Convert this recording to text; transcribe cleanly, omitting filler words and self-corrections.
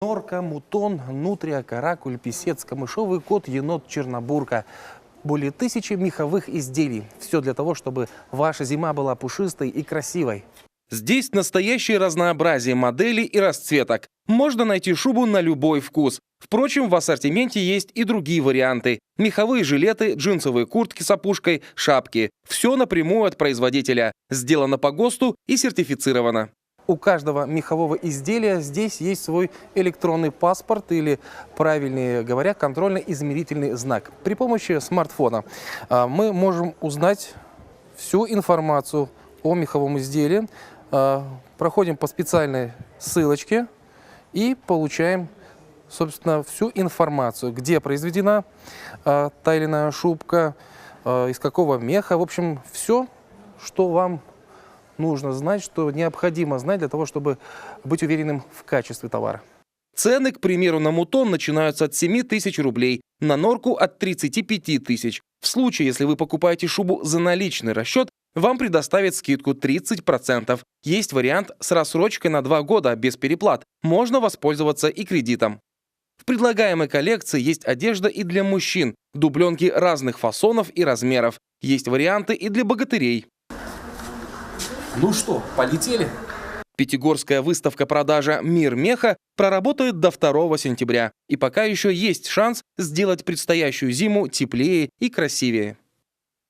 Норка, мутон, нутрия, каракуль, писец, камышовый кот, енот, чернобурка. Более 1000 меховых изделий. Все для того, чтобы ваша зима была пушистой и красивой. Здесь настоящее разнообразие моделей и расцветок. Можно найти шубу на любой вкус. Впрочем, в ассортименте есть и другие варианты. Меховые жилеты, джинсовые куртки с опушкой, шапки. Все напрямую от производителя. Сделано по ГОСТу и сертифицировано. У каждого мехового изделия здесь есть свой электронный паспорт или, правильнее говоря, контрольно-измерительный знак. При помощи смартфона мы можем узнать всю информацию о меховом изделии, проходим по специальной ссылочке и получаем, собственно, всю информацию, где произведена та или иная шубка, из какого меха. В общем, все, что вам нужно знать, что необходимо знать для того, чтобы быть уверенным в качестве товара. Цены, к примеру, на мутон начинаются от 7000 рублей, на норку от 35 тысяч. В случае, если вы покупаете шубу за наличный расчет, вам предоставят скидку 30%. Есть вариант с рассрочкой на 2 года без переплат. Можно воспользоваться и кредитом. В предлагаемой коллекции есть одежда и для мужчин, дубленки разных фасонов и размеров. Есть варианты и для богатырей. Ну что, полетели? Пятигорская выставка-продажа «Мир меха» проработает до 2 сентября. И пока еще есть шанс сделать предстоящую зиму теплее и красивее.